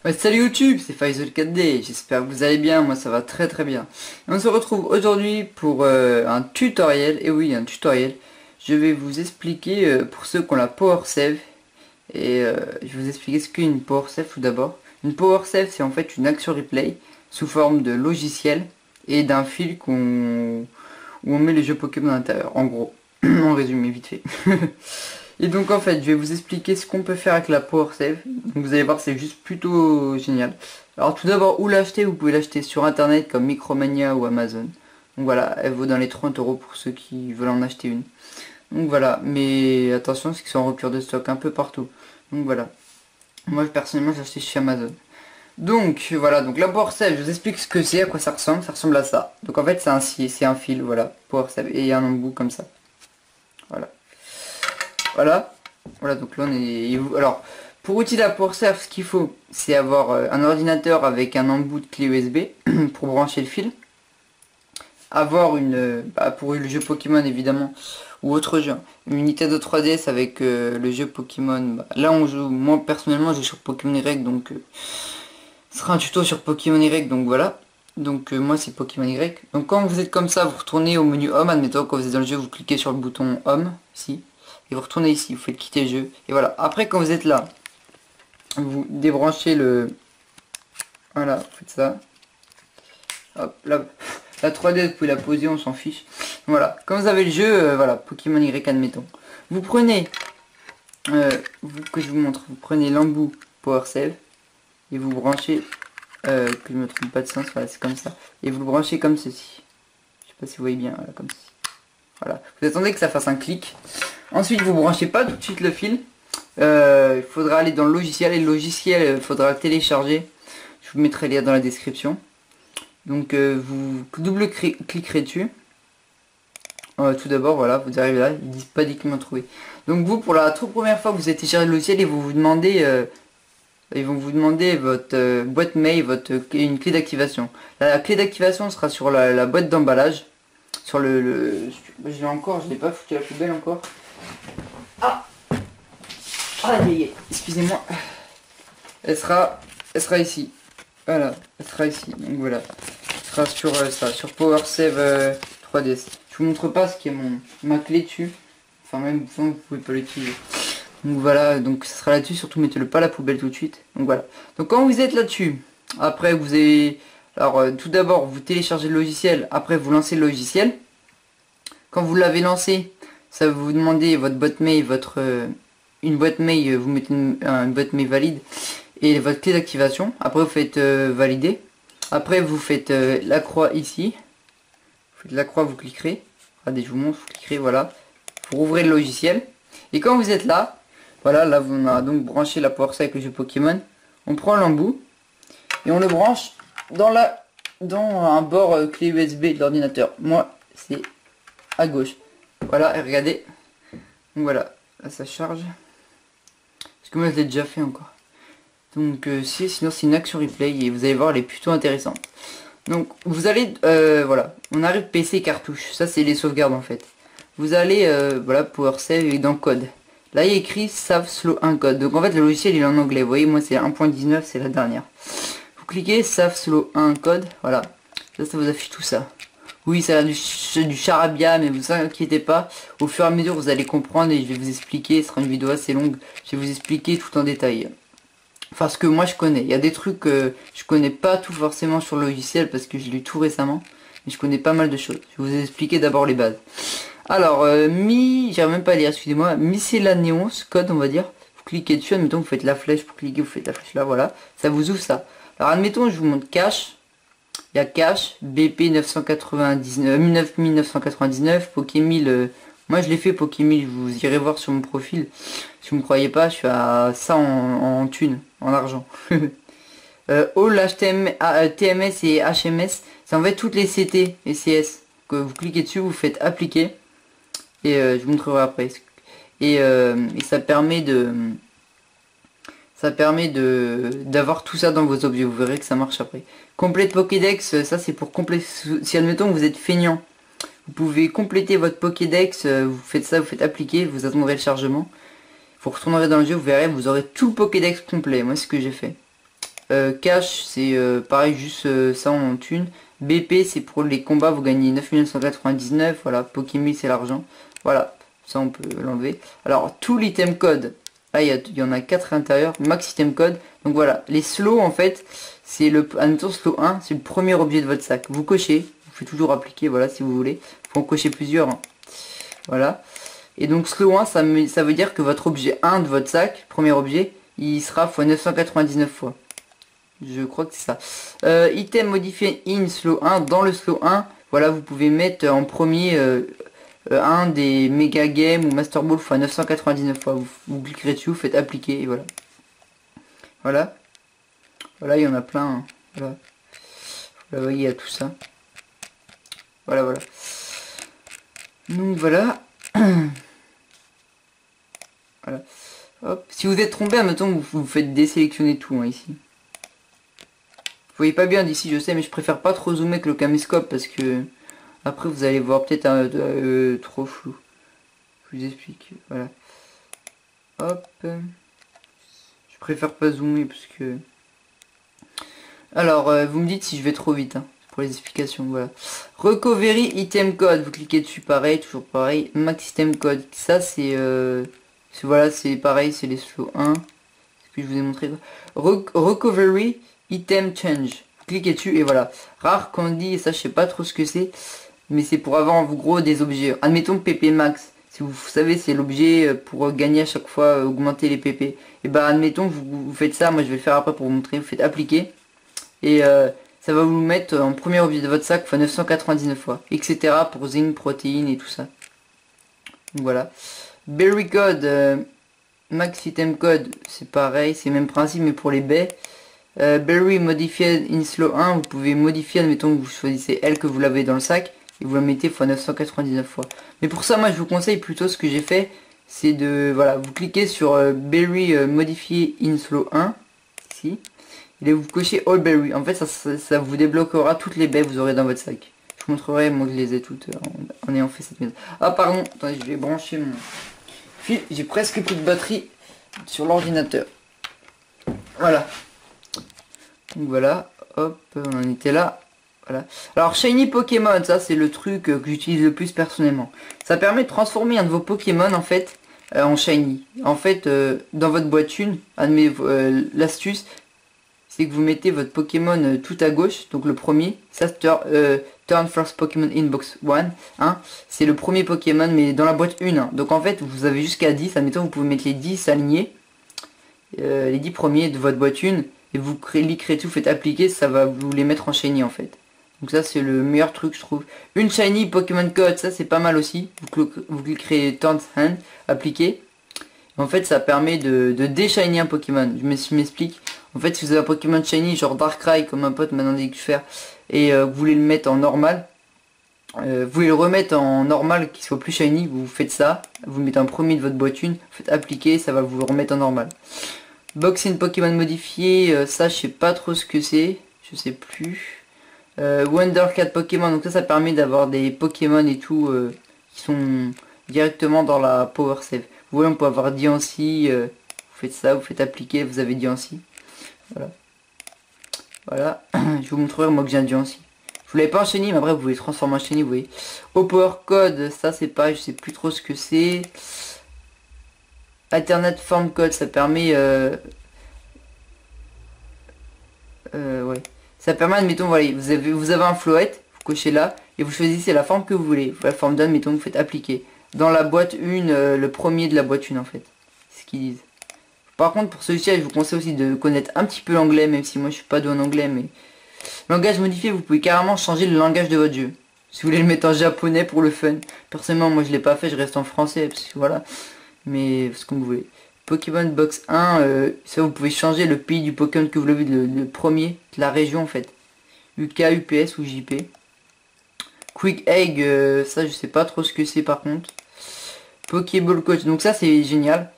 Ouais, salut YouTube, c'est Faisal4D, j'espère que vous allez bien, moi ça va très très bien. Et on se retrouve aujourd'hui pour un tutoriel, et oui un tutoriel. Je vais vous expliquer pour ceux qui ont la Power Save, et je vais vous expliquer ce qu'est une Power Save tout d'abord. Une Power Save c'est en fait une action replay sous forme de logiciel et d'un fil où on met les jeux Pokémon à l'intérieur, en gros, en résumé vite fait. Et donc en fait je vais vous expliquer ce qu'on peut faire avec la Power Save. Donc vous allez voir, c'est juste plutôt génial. Alors tout d'abord, où l'acheter? Vous pouvez l'acheter sur internet comme Micromania ou Amazon. Donc voilà, elle vaut dans les 30 € pour ceux qui veulent en acheter une. Donc voilà, mais attention parce qu'ils sont en rupture de stock un peu partout. Donc voilà, moi personnellement j'ai acheté chez Amazon. Donc voilà, donc la Power Save, je vous explique ce que c'est, à quoi ça ressemble à ça. Donc en fait c'est un fil, voilà, Power Save, et il y a un embout comme ça. Voilà. Voilà, donc là on est... Alors, pour utiliser la Power Save, ce qu'il faut, c'est avoir un ordinateur avec un embout de clé USB pour brancher le fil. Avoir une... pour le jeu Pokémon évidemment, ou autre jeu, une Nintendo 3DS avec le jeu Pokémon. Là on joue, moi personnellement je joue sur Pokémon Y, donc ce sera un tuto sur Pokémon Y, donc voilà. Donc moi c'est Pokémon Y. Donc quand vous êtes comme ça, vous retournez au menu Home, admettons quand vous êtes dans le jeu, vous cliquez sur le bouton Home, ici. Et vous retournez ici, vous faites quitter le jeu. Et voilà, après quand vous êtes là, vous débranchez le... Voilà, vous faites ça. Hop, là, la 3D, vous pouvez la poser, on s'en fiche. Voilà, quand vous avez le jeu, voilà, Pokémon Y admettons. Vous prenez, que je vous montre, vous prenez l'embout Power Save. Et vous branchez, que je me trompe pas de sens, voilà, c'est comme ça. Et vous le branchez comme ceci. Je sais pas si vous voyez bien, voilà, comme ceci. Voilà, vous attendez que ça fasse un clic. Ensuite vous branchez pas tout de suite le fil. Il faudra aller dans le logiciel, et le logiciel il faudra le télécharger. Je vous mettrai le lien dans la description. Donc vous cliquerez dessus. Tout d'abord voilà, vous arrivez là, ils disent pas directement trouvé. Donc vous, pour la toute première fois que vous avez téléchargé le logiciel, ils vont vous demander votre boîte mail, une clé d'activation. La clé d'activation sera sur la boîte d'emballage. Sur je l'ai pas foutu à la poubelle encore. Ah, aïe, excusez-moi. Elle sera ici. Voilà, elle sera ici. Donc voilà, elle sera sur ça, sur Power Save 3DS. Je vous montre pas ce qui est ma clé dessus. Enfin même vous pouvez pas l'utiliser. Donc voilà, donc ça sera là-dessus. Surtout mettez-le pas à la poubelle tout de suite. Donc voilà. Donc quand vous êtes là-dessus, après vous avez... Alors tout d'abord vous téléchargez le logiciel, après vous lancez le logiciel. Quand vous l'avez lancé, ça va vous demander votre boîte mail, une boîte mail, vous mettez une boîte mail valide et votre clé d'activation. Après vous faites valider. Après vous faites la croix ici. Vous faites la croix, vous cliquerez. Regardez, je vous montre, vous cliquerez, voilà. Vous rouvrez le logiciel. Et quand vous êtes là, voilà, là on a donc branché la Power Save avec le jeu Pokémon. On prend l'embout et on le branche dans un bord clé USB de l'ordinateur. Moi c'est à gauche. Voilà, et regardez. Donc voilà, là ça charge. Parce que moi je l'ai déjà fait encore. Donc sinon c'est une action replay et vous allez voir, elle est plutôt intéressante. Donc vous allez, voilà, on arrive PC cartouche. Ça c'est les sauvegardes en fait. Vous allez, voilà, Power Save et dans code. Là il y a écrit Save Slow 1 code. Donc en fait le logiciel il est en anglais. Vous voyez, moi c'est 1.19, c'est la dernière. Vous cliquez Save Slow 1 code, voilà. Là ça vous affiche tout ça. Oui, ça a du charabia, mais vous inquiétez pas. Au fur et à mesure vous allez comprendre et je vais vous expliquer. Ce sera une vidéo assez longue. Je vais vous expliquer tout en détail. Enfin ce que moi je connais. Il y a des trucs que je connais pas tout forcément sur le logiciel parce que je l'ai eu tout récemment. Mais je connais pas mal de choses. Je vais vous expliquer d'abord les bases. Alors, j'arrive même pas à lire, excusez-moi, miscellaneous code on va dire. Vous cliquez dessus, admettons vous faites la flèche pour cliquer, vous faites la flèche là, voilà. Ça vous ouvre ça. Alors admettons je vous montre cache. Il y a cache, BP 1999, Pokémon, moi je l'ai fait Pokémon, vous irez voir sur mon profil. Si vous me croyez pas, je suis à ça en thune, en argent. All TMS et HMS, c'est en fait toutes les CT et CS. Que vous cliquez dessus, vous faites appliquer. Et je vous montrerai après. Et ça permet d'avoir tout ça dans vos objets. Vous verrez que ça marche après. Complète Pokédex, ça c'est pour compléter. Si admettons que vous êtes feignant Vous pouvez compléter votre Pokédex, vous faites ça, vous faites appliquer, vous attendrez le chargement. Vous retournerez dans le jeu, vous verrez, vous aurez tout le Pokédex complet. Moi, c'est ce que j'ai fait. Cash, c'est pareil, juste ça en thune. BP, c'est pour les combats, vous gagnez 9 999. Voilà, Pokémon, c'est l'argent. Voilà, ça on peut l'enlever. Alors, tout l'item code. Là, il y en a 4 à l'intérieur. Max item code. Donc voilà, les slows, en fait, c'est le... Admettons, slow 1, c'est le premier objet de votre sac. Vous cochez, vous faites toujours appliquer, voilà, si vous voulez. Faut en cocher plusieurs. Hein. Voilà. Et donc slow 1, ça veut dire que votre objet 1 de votre sac, premier objet, il sera x 999 fois. Je crois que c'est ça. Item modifié in slow 1. Dans le slow 1, voilà, vous pouvez mettre en premier un des méga games ou master ball x 999 fois. Vous cliquerez dessus, vous faites appliquer et voilà. Voilà. Voilà, il y en a plein. Hein. Voilà. Vous voyez, il y a tout ça. Voilà, voilà. Donc voilà. Voilà. Hop. Si vous êtes trompé, admettons que vous faites désélectionner tout hein, ici. Vous voyez pas bien d'ici, je sais, mais je préfère pas trop zoomer avec le caméscope parce que après vous allez voir peut-être trop flou. Je vous explique. Voilà. Hop. Je préfère pas zoomer parce que... Alors, vous me dites si je vais trop vite hein, pour les explications. Voilà. Recovery item code. Vous cliquez dessus, pareil, toujours pareil. Max item code. Ça c'est... voilà, c'est pareil, c'est les slow 1. Ce que je vous ai montré. Recovery item change. Vous cliquez dessus et voilà. Rare candy, et ça je sais pas trop ce que c'est. Mais c'est pour avoir en gros des objets. Admettons PP max. Si vous savez, c'est l'objet pour gagner à chaque fois, augmenter les PP. Et bah admettons que vous faites ça. Moi je vais le faire après pour vous montrer. Vous faites appliquer. Et ça va vous mettre en premier objet de votre sac x 999 fois. Etc. pour zinc, protéines et tout ça. Donc voilà. Berry code. Max item code. C'est pareil. C'est le même principe mais pour les baies. Berry modified in slow 1, vous pouvez modifier, admettons que vous choisissez elle que vous l'avez dans le sac, et vous la mettez x 999 fois. Mais pour ça, moi je vous conseille plutôt ce que j'ai fait, c'est de, voilà, vous cliquez sur Berry modifié in slow 1, ici, et là vous cochez All Berry. En fait ça vous débloquera toutes les baies que vous aurez dans votre sac. Je vous montrerai, moi je les ai toutes en ayant fait cette mise. Ah pardon, attendez, je vais brancher mon fil, j'ai presque plus de batterie sur l'ordinateur. Voilà. Donc voilà, hop, on en était là. Voilà. Alors Shiny Pokémon, ça c'est le truc que j'utilise le plus personnellement. Ça permet de transformer un de vos Pokémon en fait en Shiny. En fait, dans votre boîte une, l'astuce, c'est que vous mettez votre Pokémon tout à gauche, donc le premier, ça turn first Pokémon in box 1, hein, c'est le premier Pokémon mais dans la boîte 1. Hein. Donc en fait, vous avez jusqu'à 10, admettons vous pouvez mettre les 10 alignés, les 10 premiers de votre boîte 1. Et vous cliquerez dessus, vous faites appliquer, ça va vous les mettre en shiny en fait. Donc ça c'est le meilleur truc je trouve. Une shiny Pokémon code, ça c'est pas mal aussi. Vous cliquerez turn hand, appliquer. En fait ça permet de déshiny un Pokémon. Je m'explique. En fait si vous avez un Pokémon shiny genre Darkrai comme un pote m'a demandé de faire et vous voulez le mettre en normal, vous voulez le remettre en normal qu'il soit plus shiny, vous faites ça, vous mettez un premier de votre boîte une, vous faites appliquer, ça va vous le remettre en normal. Box in Pokémon modifié, ça je sais pas trop ce que c'est, je sais plus. Wondercat Pokémon, donc ça permet d'avoir des Pokémon et tout qui sont directement dans la Power Save. Vous voyez, on peut avoir Diancie, vous faites ça, vous faites appliquer, vous avez Diancie. Voilà. Voilà, je vous montrerai moi que j'ai un Diancie. Je vous l'avais pas enchaîné, mais après vous pouvez transformer en Shiny, vous voyez. Au Power Code, ça c'est pareil, je sais plus trop ce que c'est. Alternate Form Code, ça permet ouais. Ça permet, admettons, voilà, vous avez un floette, vous cochez là, et vous choisissez la forme que vous voulez. La forme d'un, mettons, vous faites appliquer. Dans la boîte 1, le premier de la boîte 1 en fait. C'est ce qu'ils disent. Par contre, pour celui-ci, je vous conseille aussi de connaître un petit peu l'anglais, même si moi je suis pas doué en anglais, mais... Langage modifié, vous pouvez carrément changer le langage de votre jeu. Si vous voulez le mettre en japonais pour le fun. Personnellement, moi je l'ai pas fait, je reste en français, parce que voilà. Mais c'est comme vous voulez. Pokémon Box 1, ça vous pouvez changer le pays du Pokémon que vous voulez, le premier, la région en fait. UK, UPS ou JP. Quick Egg, ça je sais pas trop ce que c'est par contre. Pokéball Coach, donc ça c'est génial.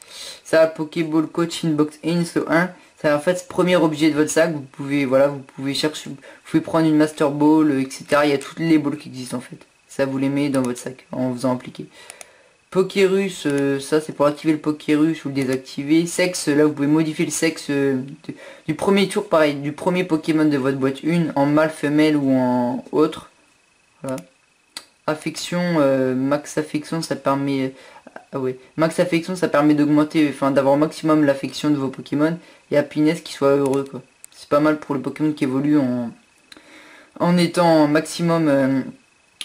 Ça, Pokéball Coach in Box in, so 1. C'est en fait ce premier objet de votre sac. Vous pouvez, voilà, vous pouvez chercher, vous pouvez prendre une Master Ball, etc. Il y a toutes les balls qui existent en fait. Ça vous les met dans votre sac en faisant appliquer. Pokérus, ça c'est pour activer le Pokérus ou le désactiver. Sexe, là vous pouvez modifier le sexe du premier tour, pareil, du premier Pokémon de votre boîte 1 en mâle, femelle ou en autre. Voilà. Affection, max affection, ça permet... Ah ouais, max affection, ça permet d'augmenter, enfin d'avoir au maximum l'affection de vos Pokémon. Et happiness, qui soit heureux quoi. C'est pas mal pour les Pokémon qui évoluent en étant maximum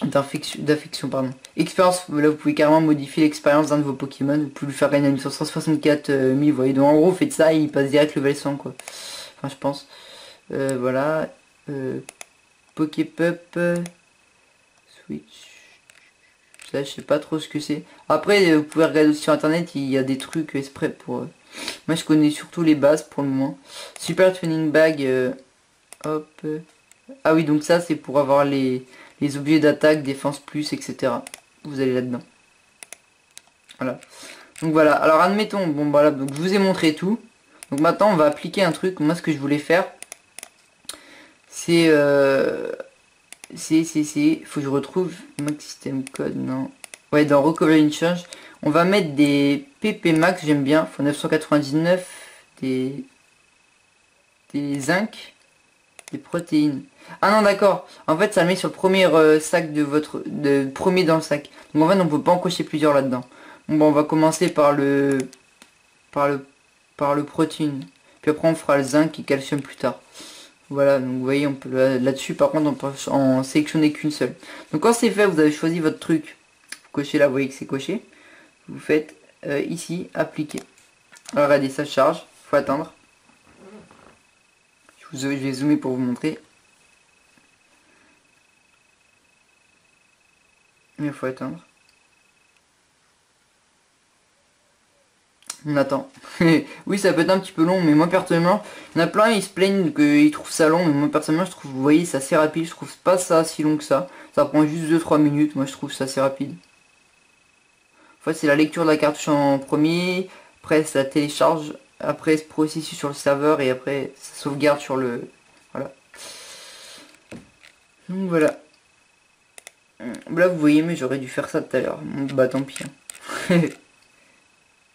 d'affection, pardon. Expérience, là vous pouvez carrément modifier l'expérience d'un de vos Pokémon. Vous pouvez lui faire gagner une 164 000, vous voyez. Donc en gros, vous faites ça, il passe direct level 100 quoi. Enfin je pense. Voilà. Poképup. Switch. Là, je sais pas trop ce que c'est. Après, vous pouvez regarder aussi sur internet, il y a des trucs exprès pour... Moi, je connais surtout les bases pour le moment. Super Tuning Bag. Hop. Ah oui, donc ça, c'est pour avoir les objets d'attaque, défense plus, etc. Vous allez là-dedans. Voilà. Donc voilà. Alors, admettons, bon, voilà, donc je vous ai montré tout. Donc maintenant, on va appliquer un truc. Moi, ce que je voulais faire, c'est... faut que je retrouve Max System Code, non. Ouais, dans Recovery Change, on va mettre des PP Max, j'aime bien, faut 999, des zinc, des protéines. Ah non, d'accord, en fait ça le met sur le premier sac de votre... premier dans le sac. Donc en fait on peut pas en cocher plusieurs là-dedans. Bon, on va commencer par le protéine. Puis après on fera le zinc et calcium plus tard. Voilà, donc vous voyez, on peut là-dessus, par contre, on peut en sélectionner qu'une seule. Donc quand c'est fait, vous avez choisi votre truc. Vous cochez là, vous voyez que c'est coché. Vous faites ici, appliquer. Alors regardez, ça charge, faut attendre. Je vais zoomer pour vous montrer. Mais il faut attendre. On attend. Oui, ça peut être un petit peu long, mais moi personnellement, il y en a plein, ils se plaignent qu'ils trouvent ça long, mais moi personnellement, je trouve, vous voyez, c'est assez rapide, je trouve pas ça si long que ça. Ça prend juste 2-3 minutes, moi je trouve ça assez rapide. En fait, c'est la lecture de la cartouche en premier, après ça télécharge, après ce processus sur le serveur, et après ça sauvegarde sur le... Voilà. Donc voilà. Là, vous voyez, mais j'aurais dû faire ça tout à l'heure. Bah tant pis. Hein.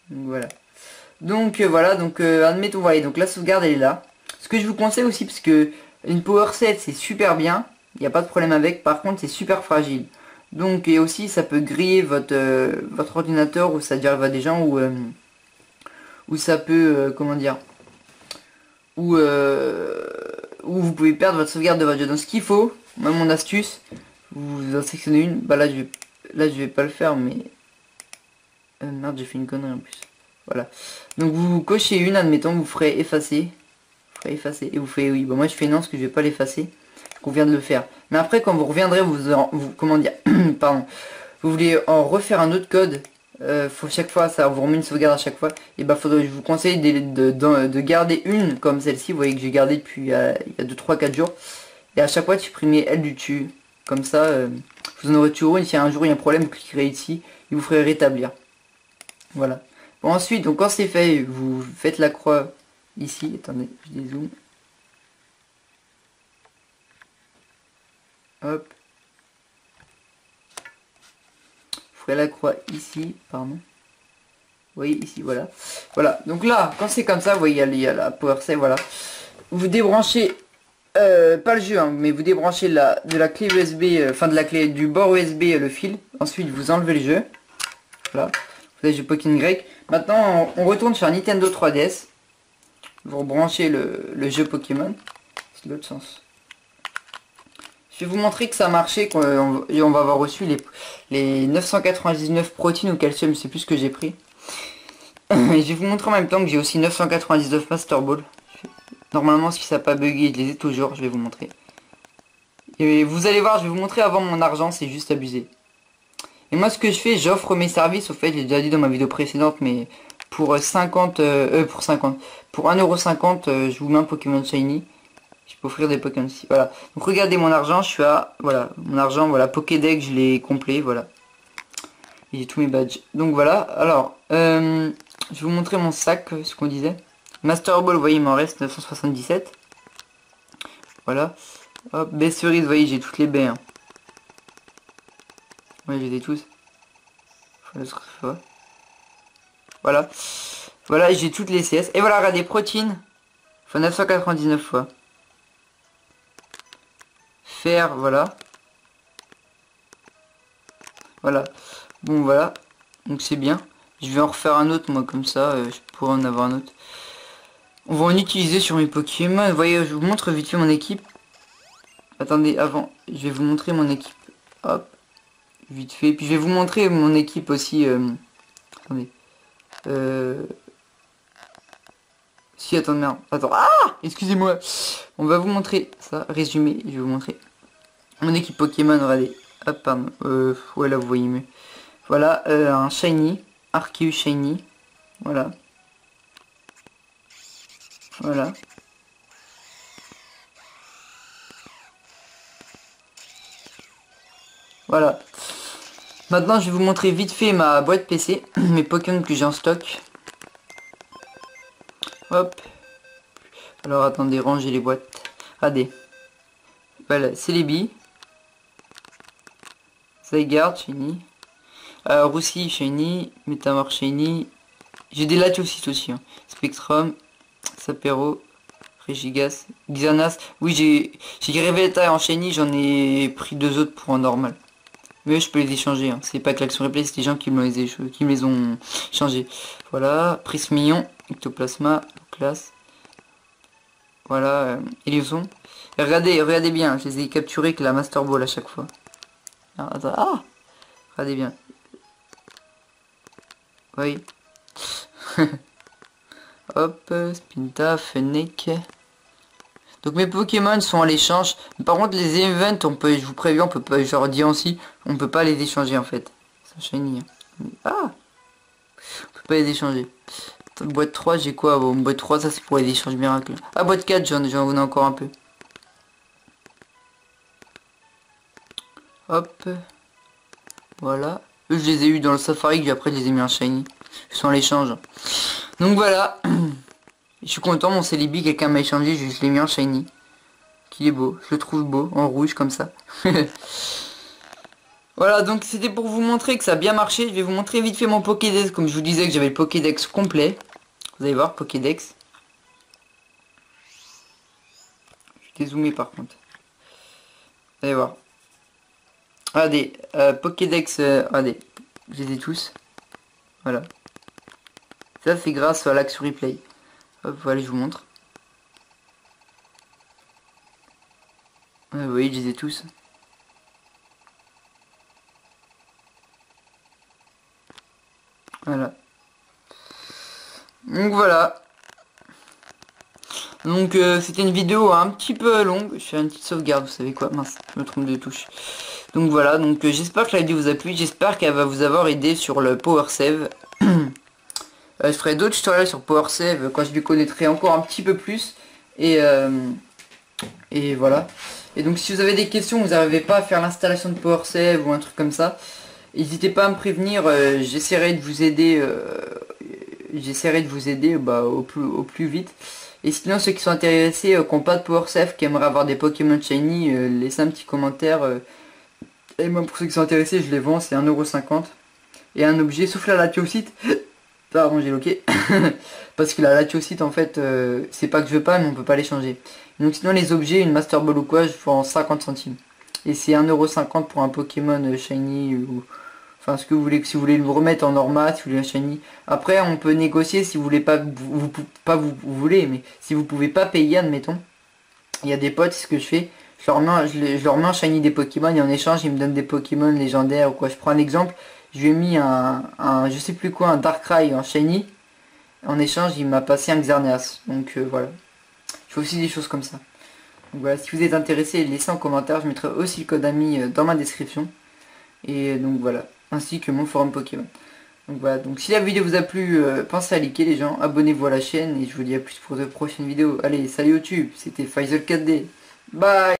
Donc voilà. Donc voilà, donc admettons, voilà, donc la sauvegarde elle est là. Ce que je vous conseille aussi, parce que une power set c'est super bien, il n'y a pas de problème avec, par contre c'est super fragile. Donc et aussi ça peut griller votre ordinateur, ou ça dérive à des gens, ou ça peut, comment dire, ou vous pouvez perdre votre sauvegarde de votre jeu. Donc ce qu'il faut, moi mon astuce, vous en sélectionnez une, bah là je vais pas le faire, mais... merde, j'ai fait une connerie en plus. Voilà. Donc vous cochez une, admettons, vous ferez effacer. Vous ferez effacer. Et vous faites oui. Bon, moi je fais non, parce que je vais pas l'effacer. On vient de le faire. Mais après, quand vous reviendrez, vous comment dire, pardon. Vous voulez en refaire un autre code. Faut chaque fois, ça vous remet une sauvegarde à chaque fois. Et bah faudrait, je vous conseille de garder une comme celle-ci. Vous voyez que j'ai gardé depuis il y a 2-3-4 jours. Et à chaque fois, supprimer elle du dessus. Comme ça, vous en aurez toujours une. Si un jour il y a un problème, vous cliquerez ici. Et vous ferez rétablir. Voilà. Bon, ensuite, donc quand c'est fait, vous faites la croix ici. Attendez, je dézoome. Hop. Vous ferez la croix ici, pardon. Vous voyez ici, voilà. Voilà. Donc là, quand c'est comme ça, vous voyez, il y a la power save, voilà. Vous débranchez, pas le jeu, hein, mais vous débranchez de la clé USB, enfin de la clé du bord USB le fil. Ensuite, vous enlevez le jeu. Voilà. Vous avez le Pokémon grec. Maintenant, on retourne sur Nintendo 3DS. Vous rebranchez le jeu Pokémon. C'est l'autre sens. Je vais vous montrer que ça a marché, qu'on va avoir reçu les 999 protéines ou calcium, je sais plus ce que j'ai pris. Et je vais vous montrer en même temps que j'ai aussi 999 Master Ball. Normalement, si ça n'a pas bugué, je les ai toujours, je vais vous montrer. Et vous allez voir, je vais vous montrer avant mon argent, c'est juste abusé. Et moi ce que je fais, j'offre mes services, au fait, j'ai déjà dit dans ma vidéo précédente, mais pour 50, pour 1,50€, je vous mets un Pokémon Shiny. Je peux offrir des Pokémon ici, voilà. Donc regardez mon argent, je suis à, voilà, mon argent, voilà, Pokédex, je l'ai complet, voilà. Et j'ai tous mes badges. Donc voilà, alors, je vais vous montrer mon sac, ce qu'on disait. Master Ball, vous voyez, il m'en reste 977. Voilà. Hop, baie cerise, vous voyez, j'ai toutes les baies, hein. Ouais, je les ai tous. Voilà. Voilà, j'ai toutes les CS. Et voilà, regardez, protéines. Faut 999 fois. Fer, voilà. Voilà. Bon, voilà. Donc c'est bien. Je vais en refaire un autre, moi, comme ça. Je pourrais en avoir un autre. On va en utiliser sur mes Pokémon. Vous voyez, je vous montre vite fait mon équipe. Attendez, avant, je vais vous montrer mon équipe. Hop. Vite fait. Puis je vais vous montrer mon équipe aussi. Attendez. Si, attends, merde. Attends. Ah, excusez-moi. On va vous montrer ça. Résumé. Je vais vous montrer. Mon équipe Pokémon, regardez. Hop, pardon. Ouais, là, vous voyez mieux. Voilà, un Shiny. Arceus Shiny. Voilà. Voilà. Voilà. Maintenant, je vais vous montrer vite fait ma boîte PC. Mes Pokémon que j'ai en stock. Hop. Alors, attendez, ranger les boîtes. Regardez. Voilà, Celebi. Zygarde, Shiny. Roussi, Shiny. Métamorph, Shiny. J'ai des Latiosites aussi. Hein. Spectrum. Sapero. Regigas. Xanas. Oui, j'ai Grevelta en Shiny. J'en ai pris 2 autres pour en normal. Mais je peux les échanger. Hein. C'est pas que l'Action Replay, c'est des gens qui me les ont changés. Voilà. Prismillon. Ectoplasma. Classe. Voilà. Élioson. Regardez bien. Je les ai capturés avec la Master Ball à chaque fois. Ah, attends. Ah, regardez bien. Oui. Hop, Spinta, Fennec. Donc mes Pokémon sont à l'échange. Par contre les events, on peut, je vous préviens, on peut pas, je leur dis aussi, on peut pas les échanger en fait. C'est shiny. Ah, on peut pas les échanger. Boîte 3, j'ai quoi? Bon, boîte 3, ça c'est pour les échanges miracles. Ah, boîte 4, j'en ai encore un peu. Hop. Voilà. Eux, je les ai eu dans le safari, puis après je les ai mis en shiny. Sans l'échange. Donc voilà. Je suis content, mon Celebi, quelqu'un m'a échangé, je l'ai mis en shiny. Qu'il est beau, je le trouve beau, en rouge comme ça. Voilà, donc c'était pour vous montrer que ça a bien marché. Je vais vous montrer vite fait mon Pokédex, comme je vous disais que j'avais le Pokédex complet. Vous allez voir, Pokédex. Je vais dézoomer par contre. Vous allez voir. Regardez, Pokédex, regardez, je les ai tous. Voilà. Ça c'est grâce à l'Action Replay. Hop, voilà, je vous montre. Vous voyez, je les ai tous. Voilà. Donc voilà. Donc c'était une vidéo un petit peu longue. Je fais une petite sauvegarde, vous savez quoi. Mince, je me trompe de touche. Donc voilà, donc j'espère que la vidéo vous a plu. J'espère qu'elle va vous avoir aidé sur le Power Save. Je ferai d'autres tutoriels sur Power Save quand je lui connaîtrai encore un petit peu plus. Et voilà. Et donc si vous avez des questions, vous n'arrivez pas à faire l'installation de Power Save ou un truc comme ça, n'hésitez pas à me prévenir. J'essaierai de vous aider. Au plus vite. Et sinon ceux qui sont intéressés, qui n'ont pas de Power Save, qui aimeraient avoir des Pokémon Shiny, laissez un petit commentaire. Et moi pour ceux qui sont intéressés, je les vends, c'est 1,50 €. Et un objet, sauf la Latiosite. Pardon, j'ai loqué. Parce que la Latiosite en fait, c'est pas que je veux pas, mais on peut pas les changer. Donc sinon les objets, une Master Ball ou quoi, je vends 50 centimes. Et c'est 1,50 € pour un Pokémon Shiny ou... Enfin ce que vous voulez, si vous voulez le remettre en normal, si vous voulez un shiny. Après on peut négocier si vous voulez pas, vous voulez, mais si vous pouvez pas payer, admettons. Il y a des potes, c'est ce que je fais. Je leur mets un shiny des Pokémon et en échange ils me donnent des Pokémon légendaires ou quoi. Je prends un exemple, je lui ai mis un je sais plus quoi, un Darkrai en shiny. En échange il m'a passé un Xerneas. Donc voilà. Je fais aussi des choses comme ça. Donc voilà, si vous êtes intéressé, laissez en commentaire. Je mettrai aussi le code ami dans ma description. Et donc voilà, ainsi que mon forum Pokémon. Donc voilà, donc si la vidéo vous a plu, pensez à liker les gens, abonnez-vous à la chaîne et je vous dis à plus pour de prochaines vidéos. Allez, salut YouTube, c'était Faisal 4D. Bye.